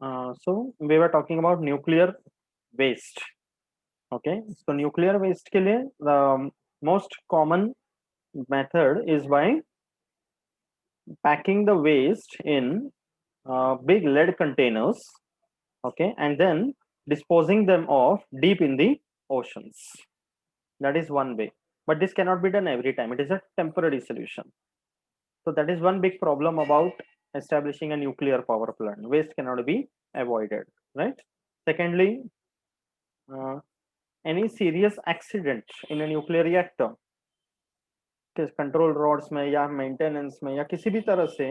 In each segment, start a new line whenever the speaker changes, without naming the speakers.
So we were talking about nuclear waste. Okay, so nuclear waste के लिए the most common method is by packing the waste in big lead containers. Okay, and then disposing them off deep in the oceans. That is one way, but this cannot be done every time. It is a temporary solution. So that is one big problem about establishing a nuclear power plant. Waste cannot be avoided, right? Secondly, uh, any serious accident in a nuclear reactor, control rods में या maintenance में या किसी भी तरह से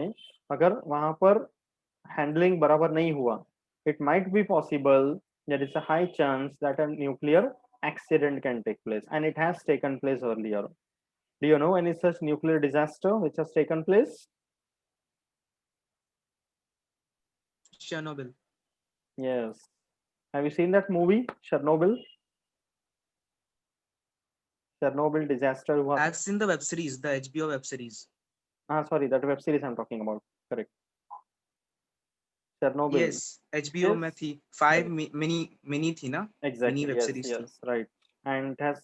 अगर वहां पर हैंडलिंग बराबर नहीं हुआ, it might be possible, there is a high chance that a nuclear accident can take place, and it has taken place earlier. Do you know any such nuclear disaster which has taken place?
Chernobyl.
Yes. Have you seen that movie Chernobyl? Chernobyl disaster हुआ था.
I've seen the web series, the HBO web series.
Sorry, that web series I'm talking about. Correct. Chernobyl.
Yes, HBO
Yes.
में थी, 5
Correct.
mini थी ना, mini
Exactly.
web
Yes.
series थी.
Yes. Right. And it has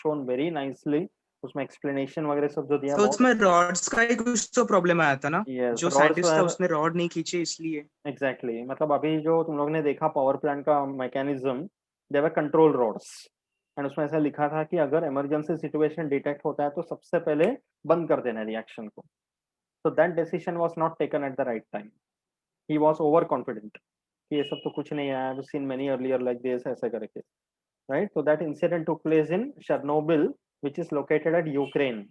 shown very nicely. उसमें explanation वगैरह सब जो दिया
तो
बहुत.
उसमें रॉड्स का ही कुछ तो प्रॉब्लम आया था ना,
Yes.
जो
Rods
साइंटिस्ट था
were
उसने रॉड नहीं खींचे इसलिए.
exactly. मतलब अभी जो तुम लोग ने देखा पावर प्लांट का mechanism, there are control rods, and उसमें ऐसा लिखा था कि अगर इमरजेंसी सिचुएशन डिटेक्ट होता है तो सबसे पहले बंद कर देना रिएक्शन को. So that decision was not taken at the right time. He was overconfident कि ये सब तो कुछ नहीं है, I have seen many earlier like this, ऐसे करके, right? So that incident took place in Chernobyl, which is located at Ukraine.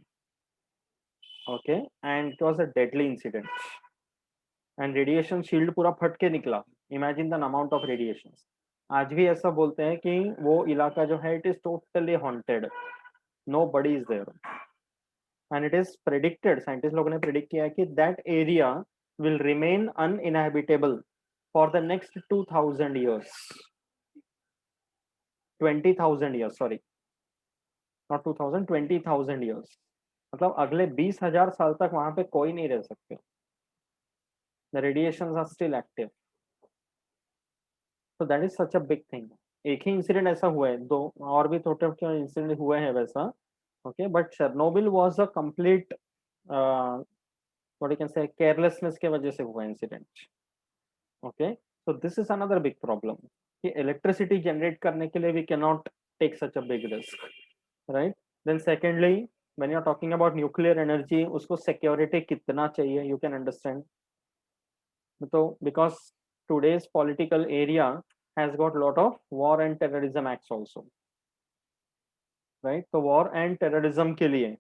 Okay, and it was a deadly incident. And radiation shield पूरा फट के निकला. Imagine the amount of radiations. आज भी ऐसा बोलते हैं कि वो इलाका जो है, it is totally haunted. Nobody is there. And it is predicted, scientist लोगों ने प्रिडिक्ट किया है कि that area will remain uninhabitable for the next 2000 years. 20,000 years, sorry, not 2000, 20,000 years. मतलब अगले 20,000 साल तक वहां पे कोई नहीं रह सकते. The radiations are still active. So that is such a big thing. एक ही इंसिडेंट ऐसा हुआ है, दो और भी छोटे छोटे इंसिडेंट हुए हैं वैसा. Okay, but Chernobyl was a complete what you can say carelessness के वजह से हुआ incident. Okay, so this is another big problem कि electricity generate करने के लिए we cannot take such a big risk, right? Then secondly, when you are talking about nuclear energy, उसको security कितना चाहिए, you can understand. तो because today's political area has got lot of war and terrorism acts also, right? तो war and terrorism के लिए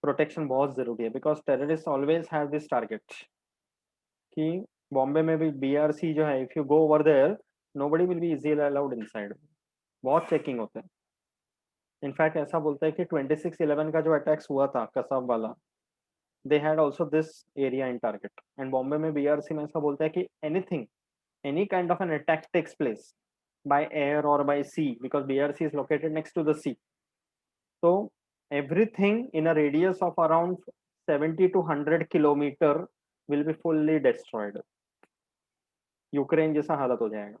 protection बहुत जरूरी है, because terrorists always have this target कि बॉम्बे में भी बीआरसी जो है, if you go over there nobody will be easily allowed inside. बहुत चेकिंग होते हैं. इनफैक्ट ऐसा बोलता है कि 26/11 का जो अटैक्स हुआ था कसाब वाला, they had also this area in target. And Bombay में बीआरसी में ऐसा बोलता है कि anything, any kind of an attack takes place by air or by sea, because BRC is located next to the sea. So everything in a radius of around 70 to 100 kilometer will be fully destroyed. Ukraine जैसा हालत हो जाएगा.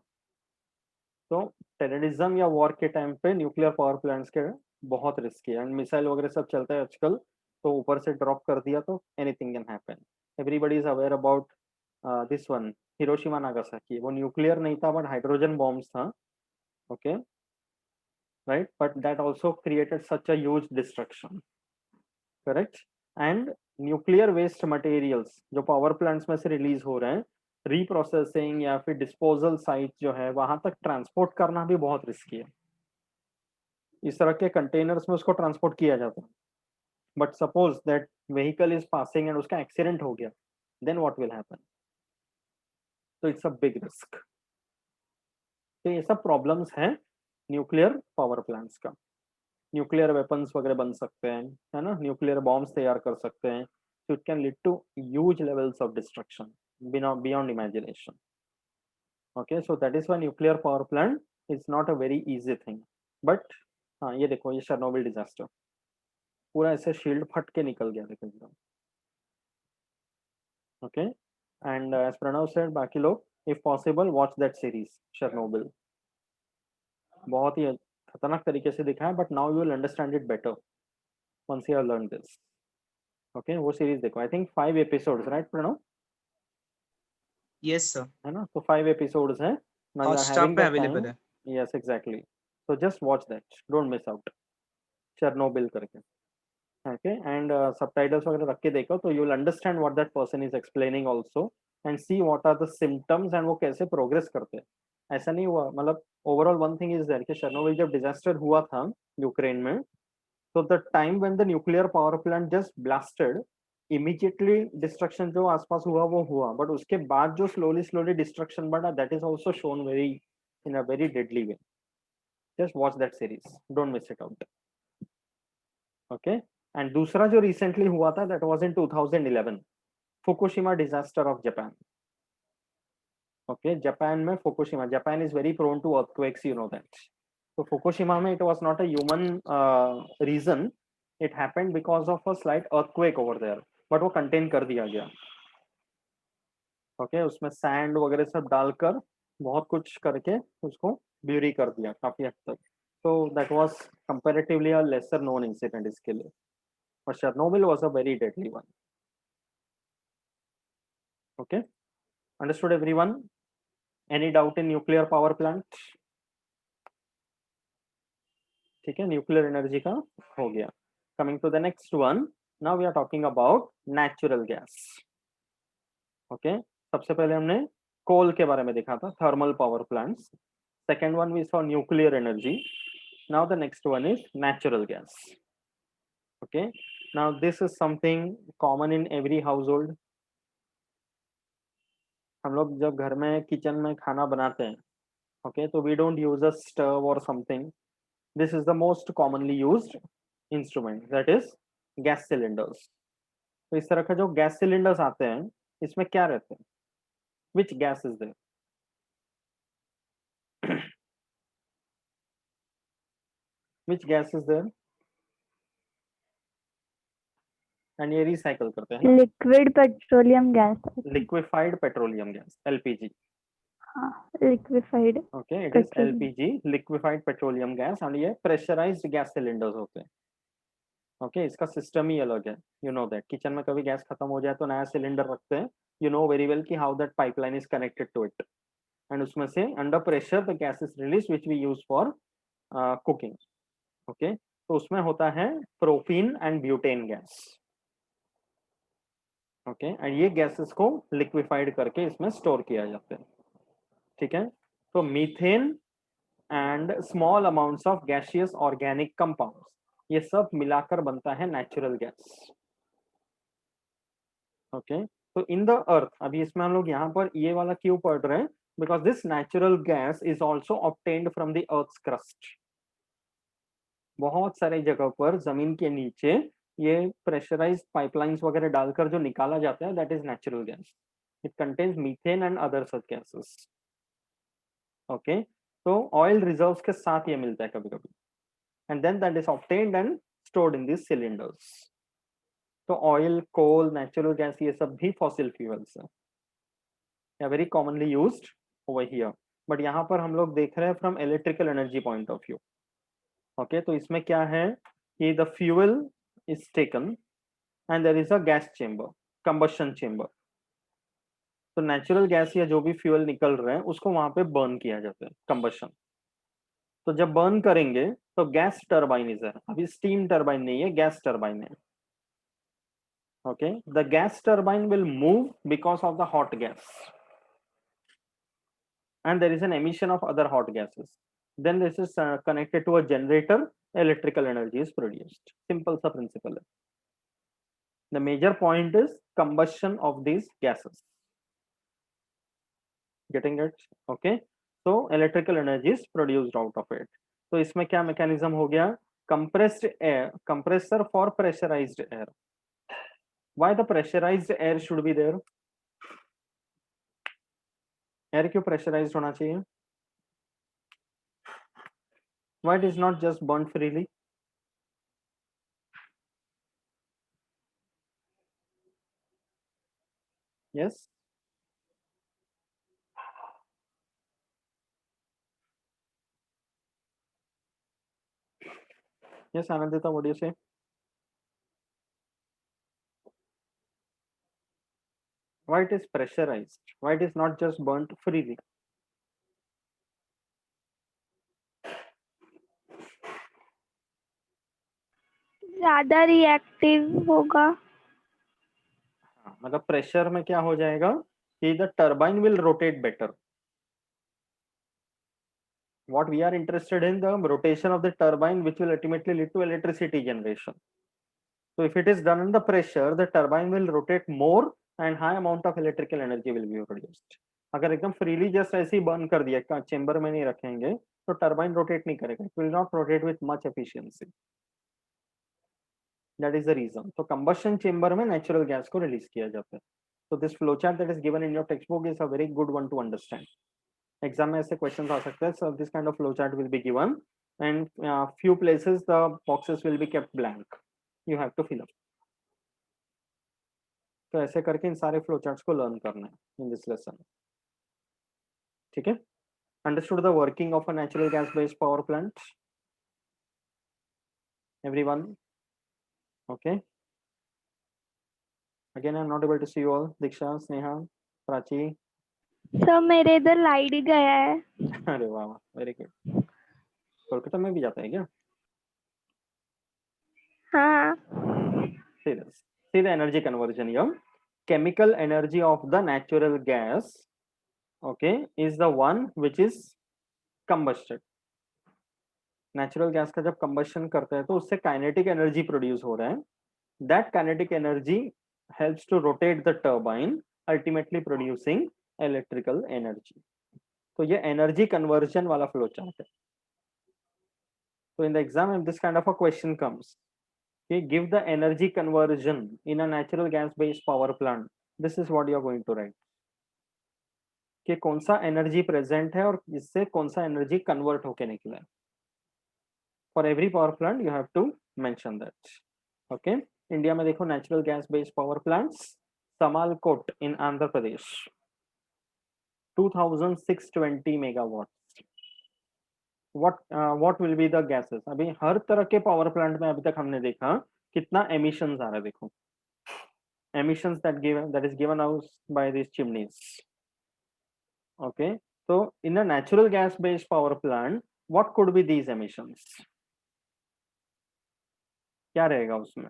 तो terrorism या war के time पे nuclear power plants के बहुत रिस्की है. एंड मिसाइल वगैरह सब चलता है आजकल, तो ऊपर से ड्रॉप कर दिया तो anything can happen. Everybody is aware about this one, Hiroshima Nagasaki. वो न्यूक्लियर नहीं था बट हाइड्रोजन बॉम्ब्स था. Okay, right, but that also created such a huge destruction. Correct. And nuclear waste materials जो power plants में से release हो रहे हैं, रीप्रोसेसिंग या फिर डिस्पोजल साइट जो है वहां तक ट्रांसपोर्ट करना भी बहुत रिस्की है. इस तरह के कंटेनर्स में उसको ट्रांसपोर्ट किया जाता है, but suppose that vehicle is passing and उसका एक्सीडेंट हो गया, देन व्हाट विल हैपन. तो इट्स अ बिग रिस्क. तो ये सब प्रॉब्लम्स हैं न्यूक्लियर पावर प्लांट्स का. न्यूक्लियर वेपन्स वगैरह बन सकते हैं, है ना, न्यूक्लियर बॉम्ब्स तैयार कर सकते हैं. So it can lead to huge levels of destruction beyond imagination. Okay, so that is why nuclear power plant is not a very easy thing. But हाँ, ये देखो, ये शर्नोबिल डिजास्टर पूरा ऐसे शील्ड फट के निकल गया देखो. Okay, and as Pranav said, बाकी लोग if possible watch that series Chernobyl. बहुत ही खतरनाक तरीके से दिखा है, but now you will understand it better once you have learn this. Okay, वो सीरीज देखो। I think 5 episodes, right Pranav?
Yes sir,
है ना? तो 5 एपिसोड्स हैं। Now you are
Hotstar
having
पे
द
अवेलेबल
टाइम।
है।
Yes exactly, so just watch that, don't miss out, chernobyl करके। okay, and subtitles वगैरह रख के देखो तो you will understand what that person is explaining also, and see what are the symptoms and वो कैसे progress करते हैं। ऐसा नहीं हुआ, मतलब overall one thing is there कि शर्नोबिल जब डिजास्टर हुआ था यूक्रेन में, तो the time when the nuclear power plant just blasted, immediately destruction जो आसपास हुआ वो हुआ, बट उसके बाद जो स्लोली स्लोली डिस्ट्रक्शन बढ़ा, that is also shown very in a very deadly way. just watch that series, don't miss it out। okay, and दूसरा जो recently हुआ था, that was in 2011, Fukushima disaster of Japan। okay, Japan में Fukushima, Japan is very prone to earthquakes, you know that। तो Fukushima में it was not a human reason, it happened because of a slight earthquake over there, but वो contain कर दिया गया। okay, उसमें sand वगैरह सब डालकर बहुत कुछ करके उसको ब्यूरी कर दिया काफी हद तक। so that was comparatively a lesser known incident इसके लिए, but Chernobyl was a very deadly one। okay, understood everyone? Any doubt in nuclear power plant? ठीक है, न्यूक्लियर एनर्जी का हो गया। Coming to the next one, now we are talking about natural gas. Okay, सबसे पहले हमने coal के बारे में देखा था, thermal power plants. Second one we saw nuclear energy. Now the next one is natural gas. Okay, now this is something common in every household. हम लोग जब घर में किचन में खाना बनाते हैं, okay, so we don't use a stove or something. This is the most commonly used instrument, that is gas cylinders। तो इस तरह का जो गैस सिलेंडर्स आते हैं, इसमें क्या रहते हैं? Which gas is there? Which gas is there? And ये रिसाइकल करते हैं ना,
liquid petroleum gas.
Liquefied petroleum gas, LPG.
हाँ, liquefied
okay, it is
petroleum.
LPG, liquefied petroleum gas, और ये प्रेशराइज्ड गैस सिलेंडर्स होते हैं। ओके, इसका सिस्टम ही अलग है। यू नो दैट किचन में कभी गैस खत्म हो जाए तो नया सिलेंडर रखते हैं। यू नो वेरी वेल कि how that pipeline is connected to it, and उसमें से under pressure the gas is release which we use for cooking. Okay, तो उसमें होता है propane and butane gas. Okay, and ये गैसेस को liquefied करके इसमें स्टोर किया जाता है। ठीक है, तो methane and small amounts of gaseous organic compounds, ये सब मिलाकर बनता है नेचुरल गैस। ओके, तो इन द अर्थ, अभी इसमें हम लोग यहाँ पर ये वाला क्यों पढ़ रहे हैं? Because this natural gas is also obtained from the earth crust. बहुत सारे जगह पर जमीन के नीचे ये प्रेशराइज्ड पाइपलाइंस वगैरह डालकर जो निकाला जाता है, that is natural gas. It contains methane and other such gases. Okay, तो ऑयल रिजर्व्स के साथ ये मिलता है कभी कभी, and then that is obtained and stored in this cylinders. तो ऑयल, कोल, नेचुरल गैस, ये सब भी फॉसिल फ्यूल्स है, very commonly used over here. But यहाँ पर हम लोग देख रहे हैं from electrical energy point of view. Okay, तो इसमें क्या है कि the fuel is taken and there is a gas chamber, combustion chamber. तो नेचुरल गैस या जो भी फ्यूल निकल रहे हैं उसको वहां पे बर्न किया जाता है, कंबशन। तो जब बर्न करेंगे तो गैस टरबाइन इज है, अभी स्टीम टरबाइन नहीं है, गैस टरबाइन है। Okay, the gas turbine will move because of the hot gas, and there is an emission of other hot gases. Then this is connected to a generator, electrical energy is produced। Simple सा principle है। The major point is combustion of these gases। Getting it? Okay, so electrical energy is produced out of it। तो इसमें क्या mechanism हो गया? Compressed air, compressor for pressurized air। Why the pressurized air should be there? Air क्यों pressurized होना चाहिए? Why it is not just burnt freely? Yes, Yes, Anandita, what do you say? Why it is pressurized? Why it is not just burnt freely?
ज्यादा reactive होगा.
हाँ, मतलब pressure में क्या हो जाएगा कि the turbine will rotate better. What we are interested in the rotation of the turbine, which will ultimately lead to electricity generation. So if it is done under pressure, the turbine will rotate more and high amount of electrical energy will be produced. अगर एकदम freely just ऐसे ही burn कर दिया chamber में नहीं रखेंगे तो turbine rotate नहीं करेगा. It will not rotate with much efficiency. That is the reason. तो combustion chamber में natural gas को release किया जाता है. So this flowchart that is given in your textbook is a very good one to understand. Exam में ऐसे questions आ सकते हैं. So this kind of flowchart will be given and few places the boxes will be kept blank. You have to fill up. तो ऐसे करके इन सारे flowcharts को learn करना है in this lesson. ठीक है? Understood the working of a natural gas based power plant? Everyone? Okay. Again, I'm not able to see you all. Diksha, Sneha, Prachi.
Sir मेरे इधर लाइट गया है.
अरे वाह वाह, वेरी गुड. कोलकाता में भी जाता है क्या?
हाँ.
See this. See the energy conversion here. Chemical energy of the natural gas, okay, is the one which is combusted. Natural gas का जब कंबशन करते हैं तो उससे काइनेटिक एनर्जी प्रोड्यूस हो रहा है. That kinetic energy helps to rotate the turbine, ultimately producing electrical energy. तो ये एनर्जी कन्वर्जन वाला फ्लो चार्ट है. तो in the exam if this kind of a question comes, okay, give the energy conversion in a natural gas based power plant, this is what you are going to write. कि कौन सा energy present है और इससे कौन सा energy convert होके निकला है. For every power plant you have to mention that. Okay. India में देखो natural gas based power plants, Samalkot in Andhra Pradesh 2620 megawatt. what will be the gases? अभी हर तरह के पावर प्लांट में अभी तक हमने देखा कितना एमिशंस आ रहा है. देखो emissions that is given out by these chimneys. Okay, so in a natural gas based power plant what could be these emissions? क्या रहेगा उसमें?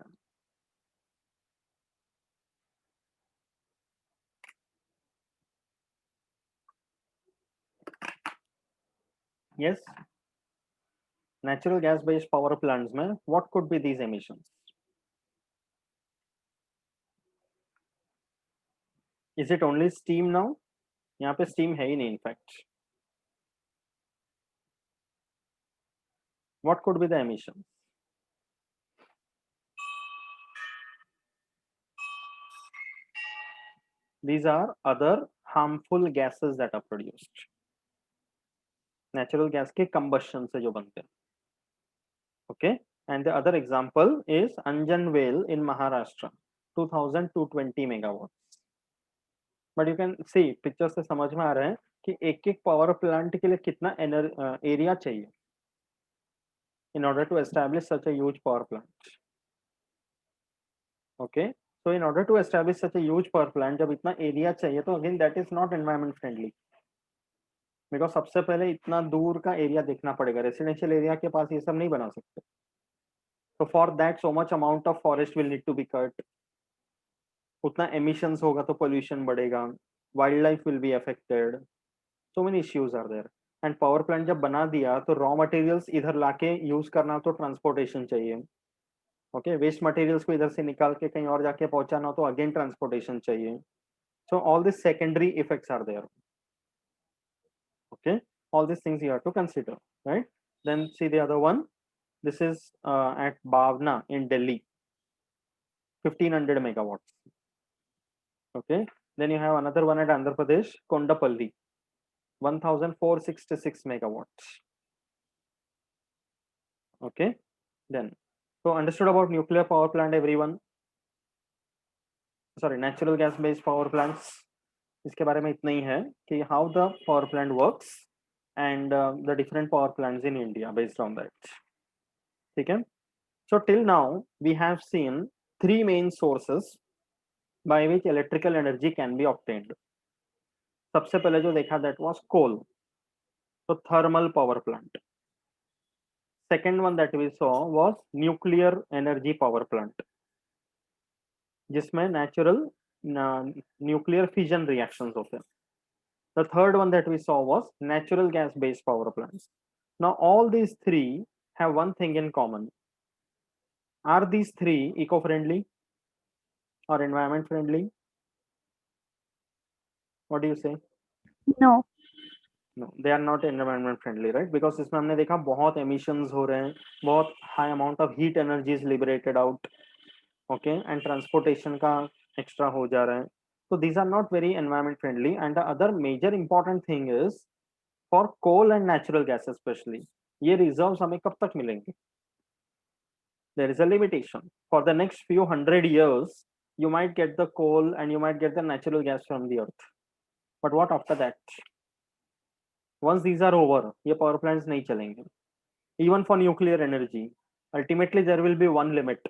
Yes, natural gas based power plants में what could be these emissions? Is it only steam now? यहाँ पे steam है ही नहीं. In fact, what could be the emissions? These are other harmful gases that are produced. Natural gas के combustion से जो बनते हैं. Okay, and the other example is Anjan Vale in Maharashtra, 2220 megawatts. But you can see picture से समझ में आ रहा है कि एक एक पावर प्लांट के लिए कितना एरिया चाहिए in order to establish such a huge power plant. Okay, so in order to establish such a huge power plant जब इतना एरिया चाहिए तो again that is not environment friendly. Because सबसे पहले इतना दूर का एरिया देखना पड़ेगा. रेसिडेंशियल एरिया के पास ये सब नहीं बना सकते. तो for that so much amount of forest will need to be cut. उतना एमिशंस होगा तो पोल्यूशन बढ़ेगा, wild life will be affected, so many issues are there. And power plant जब बना दिया तो रॉ मटेरियल्स इधर लाके यूज करना तो ट्रांसपोर्टेशन चाहिए. ओके, वेस्ट मटेरियल्स को इधर से निकाल के कहीं और जाके पहुंचाना तो अगेन ट्रांसपोर्टेशन चाहिए. So all this secondary effects are there. Okay, all these things you have to consider, right? Then see the other one. This is at Bhavna in Delhi, 1500 megawatts. Okay, then you have another one at Andhra Pradesh, Kondapalli, 1466 megawatts. Okay, then so understood about nuclear power plant, everyone? Sorry, natural gas based power plants. इसके बारे में इतना ही है कि how the power plant works and the different power plants in India based on that. ठीक है. So till now we have seen three main sources by which electrical energy can be obtained. सबसे पहले जो देखा that was coal, so thermal power plant. Second one that we saw was nuclear energy power plant, जिसमें natural nuclear fission reactions होते हैं. The third one that we saw was natural gas based power plants. Now all these three have one thing in common. Are these three eco-friendly or environment friendly? What do you say?
No.
No, they are not environment friendly, right? Because इसमें हमने देखा बहुत emissions हो रहे हैं, बहुत high amount of heat energy is liberated out, okay, and transportation का extra हो जा रहा है. So these are not very environment friendly. And the other major important thing is for coal and natural gas especially, ये reserves हमें कब तक मिलेंगे? There is a limitation. For the next few hundred years, you might get the coal and you might get the natural gas from the earth. But what after that? Once these are over, ये power plants नहीं चलेंगे. Even for nuclear energy, ultimately there will be one limit.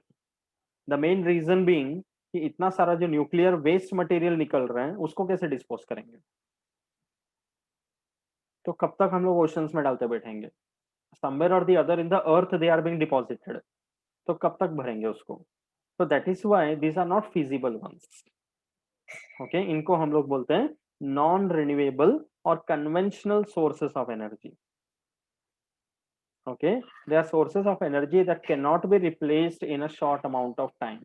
The main reason being कि इतना सारा जो nuclear waste material निकल रहा है, उसको कैसे dispose करेंगे? तो कब तक हम लोग oceans में डालते बैठेंगे? Somewhere or the other in the earth they are being deposited. तो कब तक भरेंगे उसको? So that is why these are not feasible ones. Okay, इनको हम लोग बोलते हैं non renewable or conventional sources of energy. Okay, they are sources of energy that cannot be replaced in a short amount of time,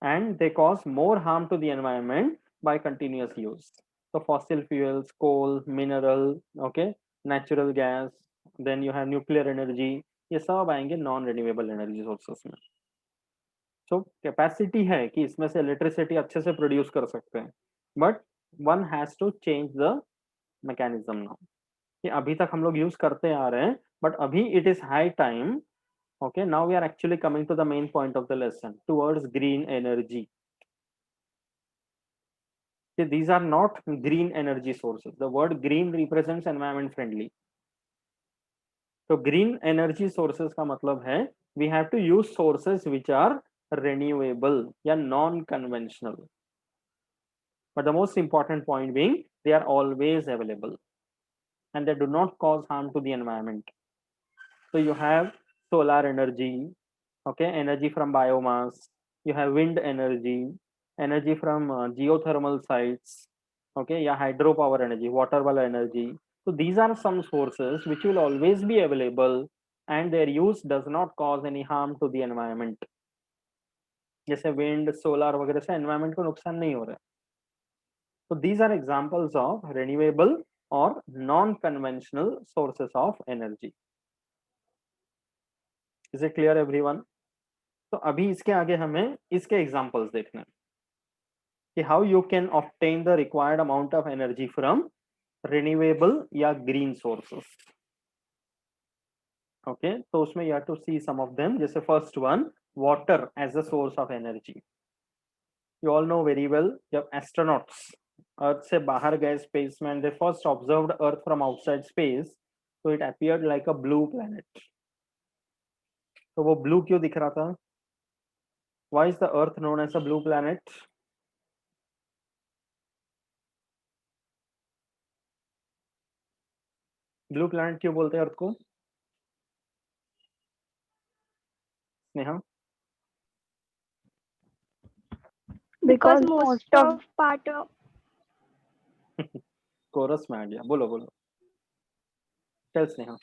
and they cause more harm to the environment by continuous use. So fossil fuels, coal, mineral, okay, natural gas, then you have nuclear energy, ये सब आएंगे non renewable energy sources में. सो capacity है कि इसमें से electricity अच्छे से प्रोड्यूस कर सकते हैं, but one has to change the mechanism now. कि अभी तक हम लोग यूज करते आ रहे हैं, बट अभी it is high time. Okay, now we are actually coming to the main point of the lesson towards green energy. See, these are not green energy sources. The word green represents environment friendly. So green energy sources का मतलब है we have to use sources which are renewable या non-conventional. But the most important point being they are always available and they do not cause harm to the environment. So you have solar energy, okay, energy from biomass, you have wind energy, energy from geothermal sites, okay, yeah, hydropower energy, water well energy. So these are some sources which will always be available and their use does not cause any harm to the environment. जैसे wind, solar वगैरह से environment को नुकसान नहीं हो रहा है. So these are examples of renewable or non-conventional sources of energy. Is it clear everyone? तो अभी इसके आगे हमें इसके एग्जांपल्स देखने हैं कि how you can obtain the required amount of energy from renewable या ग्रीन सोर्सेस. ओके, तो उसमें you have to see some of them. जैसे first one, water as a source of energy. You all know very well, जब astronauts earth से बाहर गए space में and they first observed earth from outside space, तो it appeared like a blue planet. तो वो blue क्यों दिख रहा था? Why is the earth known as a blue planet? Blue planet क्यों बोलते हैं अर्थ को? Sneha?
Because most of part of
chorus में आ गया. बोलो बोलो. Tell Sneha.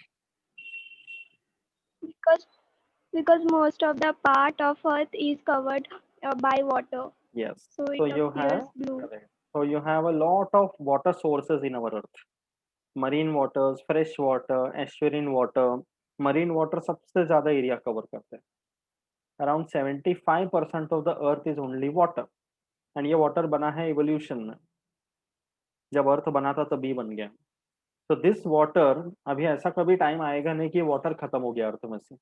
because most of the part of earth is covered by water,
Yes.
so
So
it
you
appears
have
blue.
correct. So you have a lot of water sources in our earth. Marine waters, fresh water, estuarine water. Marine water सबसे ज्यादा area cover करते हैं. Around 75% of the earth is only water. And ये water बना है evolution में. जब अर्थ बना था तभी बन गया. So this water, अभी ऐसा कभी टाइम आएगा नहीं कि वाटर खत्म हो गया अर्थ में से.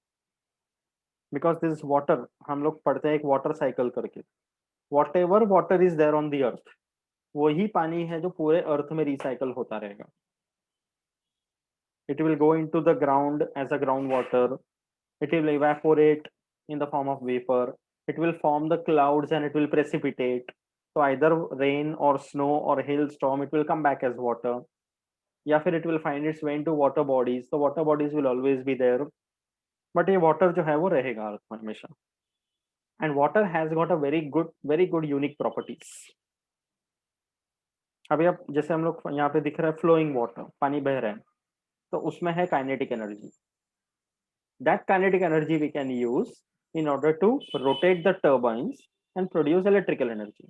Because this water, हम लोग पढ़ते हैं एक वाटर साइकिल करके. Whatever water is there on the earth, वही पानी है जो पूरे अर्थ में रिसाइकल होता रहेगा. It will go into the ground as a groundwater. it will evaporate in the form of vapor, it will form the clouds and it will precipitate. So either rain or snow or hailstorm, it will come back as water, या फिर it will find its way into water bodies. The water bodies will always be there, but ये water जो है वो रहेगा अर्थ में हमेशा. And water has got a very good unique properties. अभी अब जैसे हम लोग यहाँ पे दिख रहा है फ्लोइंग वाटर, पानी बह रहा है, तो उसमें है kinetic energy. That kinetic energy we can use in order to rotate the turbines and produce electrical energy.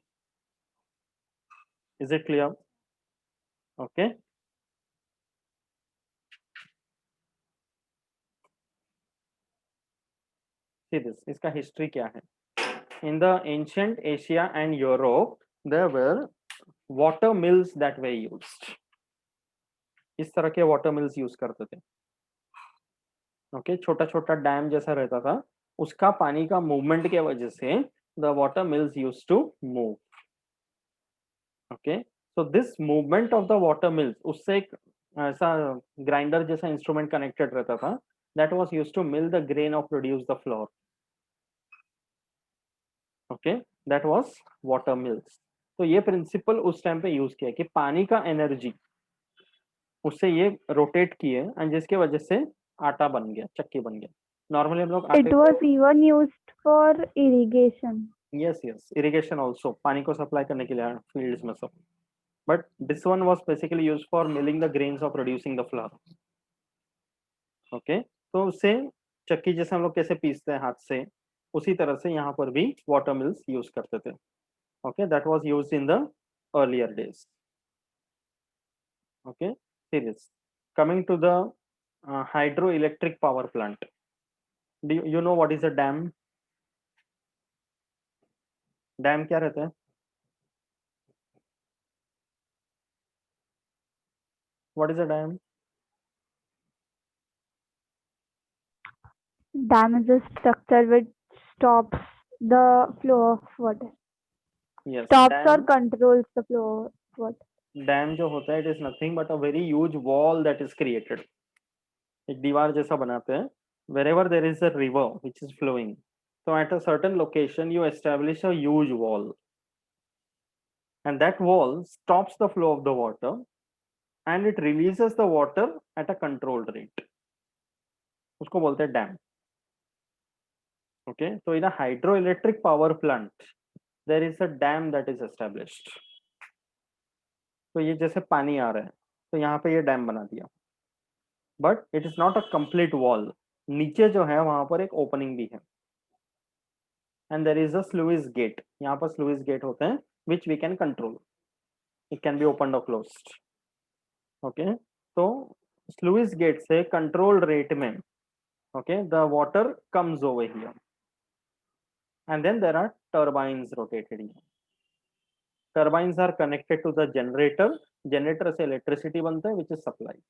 Is it clear? Okay. See this. इसका history क्या है? In the ancient Asia and Europe, there were water mills that were used. इस तरह के water mills use करते थे. Okay, छोटा छोटा डैम जैसा रहता था, उसका पानी का मूवमेंट के वजह से the water mills used to move. Okay, so this movement of the water mills, उससे एक ऐसा ग्राइंडर जैसा इंस्ट्रूमेंट कनेक्टेड रहता था, that was used to mill the grain or produce the flour. Okay, that was water mills. तो ये principal उस time पे यूज किया कि पानी का एनर्जी उससे ये रोटेट किए एंड जिसके वजह से आटा बन गया, चक्की बन गया. नॉर्मली हम लोग आटे
It was even used for irrigation.
yes irrigation also, पानी को सप्लाई करने के लिए फील्ड्स में सब. But this one was basically used for milling the grains or producing the flour. Okay, तो उससे चक्की जैसे हम लोग कैसे पीसते हैं हाथ से, उसी तरह से यहाँ पर भी वाटर मिल्स यूज करते थे. Okay, that was used in the earlier days. Okay, see this. Coming to the hydroelectric power plant. Do you know what is a dam? Dam क्या रहता है? What is a dam?
Dam is a structure which stops the flow of water.
Yes.
Stops
dam,
or controls the flow of water.
Dam जो होता है, it is nothing but a very huge wall that is created. एक दीवार जैसा बनाते हैं. Wherever there is a river which is flowing, so at a certain location you establish a huge wall, and that wall stops the flow of the water and it releases the water at a controlled rate. उसको बोलते हैं dam. Okay, so in a hydroelectric power plant there is a dam that is established. तो ये जैसे पानी आ रहा है, तो यहाँ पे ये डैम बना दिया, but it is not a complete wall. नीचे जो है वहां पर एक ओपनिंग भी है, and there is a sluice gate. यहाँ पर स्लुइस गेट होते हैं which we can control. It can be open और क्लोज्ड. ओके, तो स्लुइस गेट से कंट्रोल रेट में okay the water comes over here and then there are turbines rotated here. Turbines are connected to the generator. Generator से electricity बनता है which is supplied.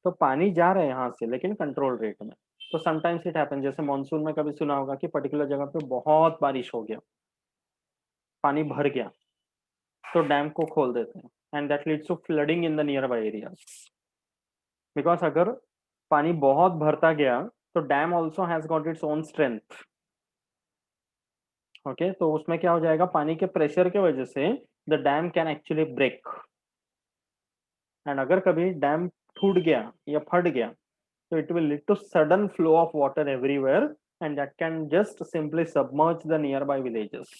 तो पानी जा रहा है यहाँ से लेकिन कंट्रोल रेट में. तो समटाइम्स इट हैपन, जैसे मॉनसून में कभी सुना होगा कि पर्टिकुलर जगह पे बहुत बारिश हो गया, पानी भर गया, तो डैम को खोल देते हैं and that leads to flooding in the nearby areas. Because अगर पानी बहुत भरता गया तो dam also has got its own strength. Okay, तो उसमें क्या हो जाएगा, पानी के प्रेशर के वजह से the dam can actually break. And अगर कभी डैम टूट गया या फट गया, so it will lead to sudden flow of water everywhere and that can just simply submerge the nearby villages.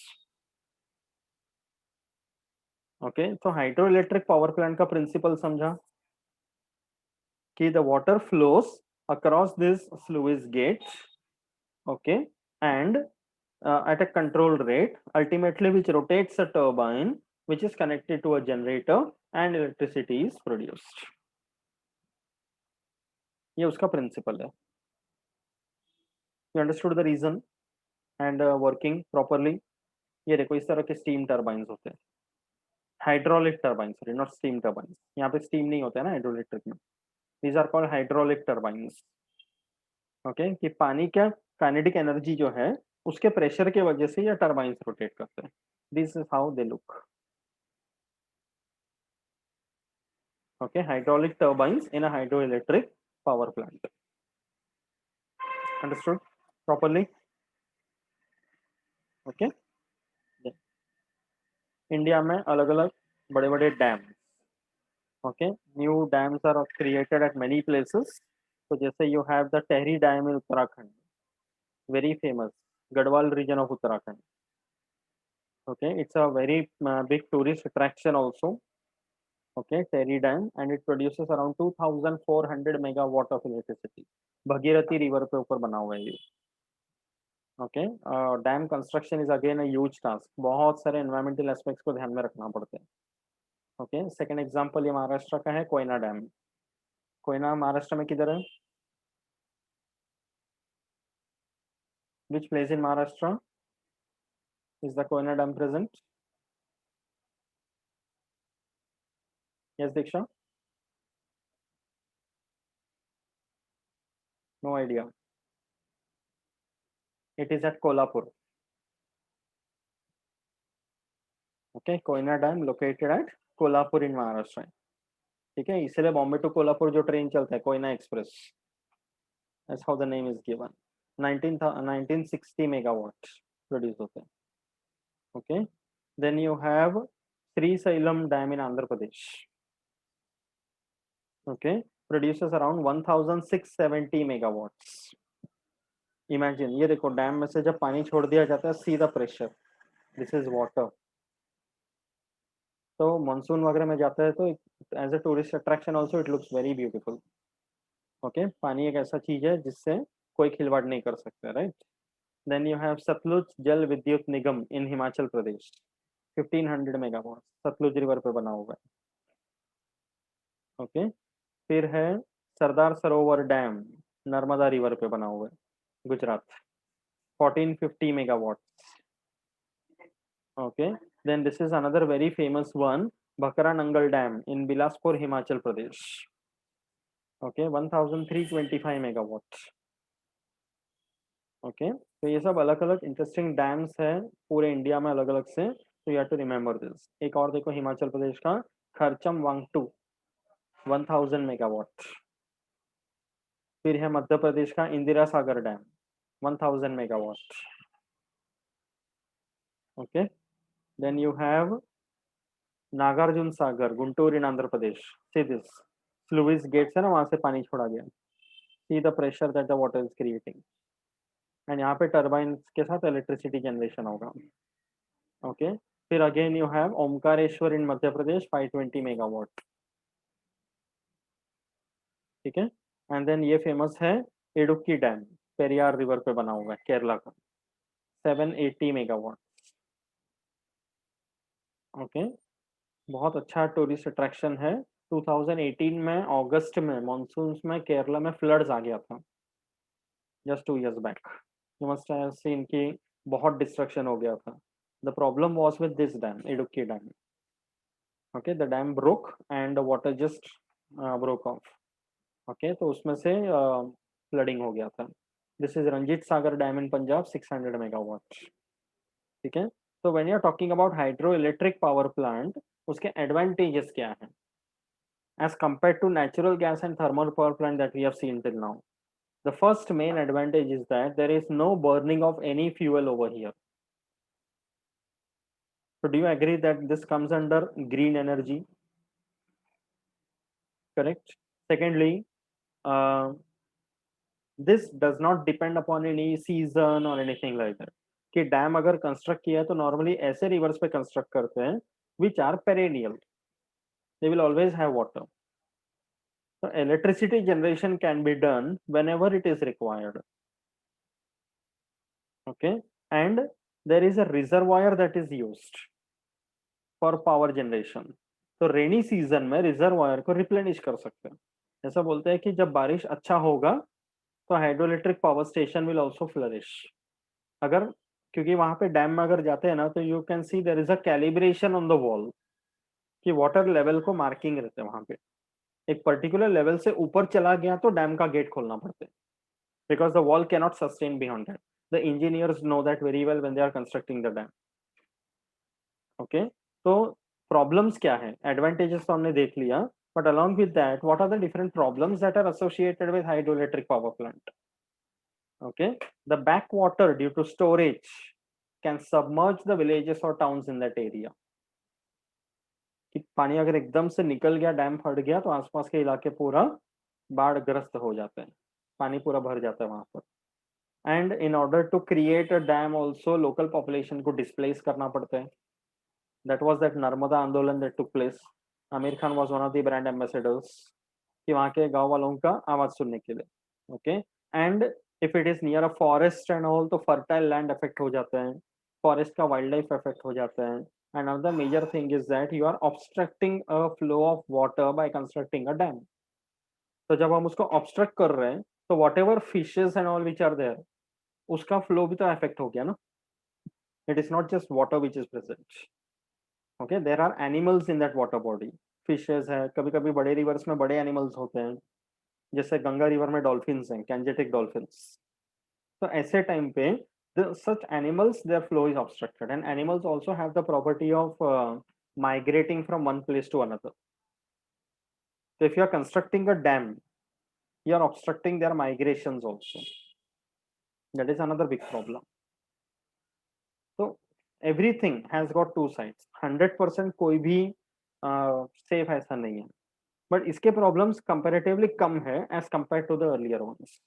Okay, so hydroelectric power plant का principle समझा कि the water flows across this sluice gates, okay, and at a controlled rate, ultimately which rotates a turbine which is connected to a generator and electricity is produced. ये उसका principle है. You understood the reason and working properly. ये देखो इस तरह के steam turbines होते हैं, hydraulic turbine, sorry not steam turbines. यहाँ पे स्टीम नहीं होता है ना हाइड्रोलिक में. These are called hydraulic turbines. Okay, कि पानी का काइनेटिक एनर्जी जो है उसके प्रेशर के वजह से ये टर्बाइंस रोटेट करते हैं. This is how they look. Okay, hydraulic turbines in a hydroelectric power plant. Understood properly? Okay. India में अलग अलग बड़े बड़े dam, okay, new dams are created at many places. तो जैसे you have the Tehri dam in Uttarakhand, very famous, Garhwal region of Uttarakhand. Okay, it's a very big tourist attraction also. Okay, Terry Dam, and it produces around 2,400 megawatt of electricity. Bhagirathi river पे ऊपर बना हुआ है ये. Okay, dam construction is again a huge task. बहुत सारे environmental aspects को ध्यान में रखना पड़ते हैं. Okay, second example ये महाराष्ट्र का है, कोयना डैम. कोयना महाराष्ट्र में किधर है? Which place in Maharashtra is the Koyna dam present? Yes, Diksha? No idea. It is at Kolhapur. Okay, Koyna dam located at Kolhapur in Maharashtra. ठीक है, इसलिए बॉम्बे टू कोल्हापुर जो ट्रेन चलता है, Koyna express, that's how the name is given. 1960 megawatt produce होते हैं. Okay, then you have Srisailam dam in Andhra Pradesh. Okay, produces around 1670 megawatts. Imagine, ये देखो डैम में से जब पानी छोड़ दिया जाता है, सीधा प्रेशर, दिस इज वाटर. तो मानसून वगैरह में जाता है तो as a tourist attraction also it looks very beautiful. Okay, पानी एक ऐसा चीज है जिससे कोई खिलवाड़ नहीं कर सकता, right. Then you have Satluj Jal Vidyut Nigam in Himachal Pradesh, 1500 megawatt, Sutlej river पे बना हुआ है. ओके, फिर है सरदार सरोवर डैम, नर्मदा रिवर पे बना हुआ है, Gujarat, 1450 megawatt. Okay, then this is another very famous one, Bhakra Nangal Dam in Bilaspur, Himachal Pradesh. Okay, 1325 megawatt. Okay, तो ये सब अलग अलग इंटरेस्टिंग डैम्स है पूरे इंडिया में अलग अलग से, तो you have to remember this. एक और देखो हिमाचल प्रदेश का खरचम वांगटू, 1000 मेगावाट. फिर है मध्य प्रदेश का Indira Sagar dam, 1000 megawatt. Okay, then you have Nagarjuna Sagar, Guntur in Andhra Pradesh. See this sluice gates है ना, वहां से पानी छोड़ा गया. See the pressure that the water is creating, and यहाँ पे टर्बाइन के साथ इलेक्ट्रिसिटी जनरेशन होगा. ओके, फिर again you have Omkareshwar in Madhya Pradesh, 520 megawatt. ठीक है, एंड देन ये फेमस है इडुक्की डैम, पेरियार रिवर पे बना हुआ है, केरला का, 780 मेगावाट. ओके, बहुत अच्छा टूरिस्ट अट्रैक्शन है. 2018 में अगस्त में मानसून में केरला में फ्लड्स आ गया था, जस्ट 2 years बैक. यू मस्ट हैव सीन कि बहुत डिस्ट्रक्शन हो गया था. The problem was with this dam, Idukki dam. Okay, the dam broke and the water just broke off. Okay, तो उसमें से फ्लडिंग हो गया था. This is Ranjit Sagar dam in Punjab, 600 megawatt. ठीक है, तो when you are talking about hydroelectric power plant, उसके एडवांटेजेस क्या हैं as compared to natural gas and thermal power plant that we have seen till now? The first main advantage is that there is no burning of any fuel over here. So do you agree that this comes under green energy? Correct. Secondly, this does not depend upon any season or anything like that. कि dam अगर construct किया है तो normally ऐसे reverse पे construct करते हैं which are perennial, they will always have water. So electricity generation can be done whenever it is required. Okay, and there is a reservoir that is used for power generation. तो rainy season में reservoir को replenish कर सकते हैं. ऐसा बोलते हैं कि जब बारिश अच्छा होगा तो hydro electric power station will also flourish. अगर, क्योंकि वहां पे डैम में अगर जाते हैं ना तो you can see there is a calibration on the wall कि वाटर लेवल को मार्किंग रहते हैं वहां पे. एक पर्टिकुलर लेवल से ऊपर चला गया तो डैम का गेट खोलना पड़ता है, because the wall can not sustain beyond that. The engineers know that very well when they are constructing the dam. Okay, तो प्रॉब्लम्स क्या है, एडवांटेजेस तो हमने देख लिया. But along with that, what are the different problems that are associated with hydroelectric power plant? Okay, the backwater due to storage can submerge the villages or towns in that area. कि पानी अगर एकदम से निकल गया, dam फट गया, तो आसपास के इलाके पूरा बाढ़ग्रस्त हो जाते हैं, पानी पूरा भर जाता है वहां पर. And in order to create a dam also local population को डिस्प्लेस करना पड़ता है. दैट वाज दैट नर्मदा आंदोलन that took place. Aamir Khan was one of the brand ambassadors कि वहाँ के गांव वालों का आवाज सुनने के लिए. Okay, and if it is near a forest and all, तो फर्टाइल लैंड अफेक्ट हो जाते हैं, फॉरेस्ट का वाइल्ड लाइफ अफेक्ट हो जाता है. And another major thing is that you are obstructing a flow of water by constructing a dam. तो जब हम उसको obstruct कर रहे हैं, तो whatever fishes and all which are there, उसका flow भी तो affect हो गया ना. It is not just water which is present. Okay, there are animals in that water body. Fishes है, कभी-कभी बड़े rivers में बड़े animals होते हैं, जैसे गंगा रिवर में डॉल्फिन्स हैं, कैंजेटिक डॉल्फिन्स. तो ऐसे टाइम पे such animals, their flow is obstructed, and animals also have the property of migrating from one place to another. So if you are constructing a dam, you are obstructing their migrations also. That is another big problem. So everything has got two sides. 100% कोई भी safe ऐसा नहीं है, but इसके problems comparatively कम है as compared to the earlier ones.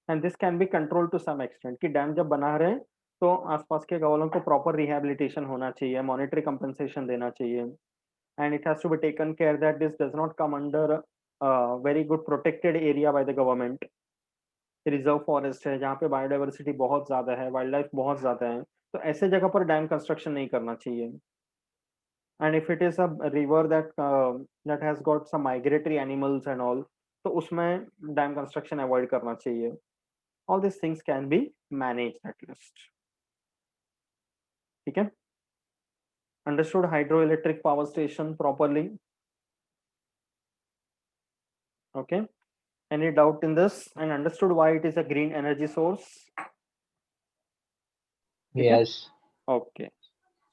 And this can be controlled to some extent कि dam जब बना रहे हैं, तो आसपास के गांव वालों को प्रॉपर रिहैबिलिटेशन होना चाहिए, मॉनेटरी कंपनसेशन देना चाहिए, and it has to be taken care that this does not come under very good protected area by the government. Reserve forest है जहाँ पे बायोडाइवर्सिटी बहुत ज्यादा है, वाइल्ड लाइफ बहुत ज्यादा है, तो ऐसे जगह पर डैम कंस्ट्रक्शन नहीं करना चाहिए. And if it is a river that has got some migratory animals and all, तो उसमें डैम कंस्ट्रक्शन अवॉइड करना चाहिए. All these things can be managed at least. ठीक है, understood hydroelectric power station properly? Okay, any doubt in this, and understood why it is a green energy source?
Yes.
Okay,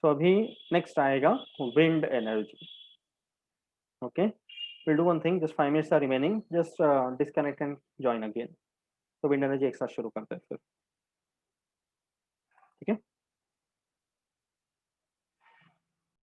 so अभी next आएगा wind energy. Okay, we'll do one thing, just 5 minutes are remaining, just disconnect and join again. तो wind energy एक साथ शुरू करते हैं फिर. ठीक है.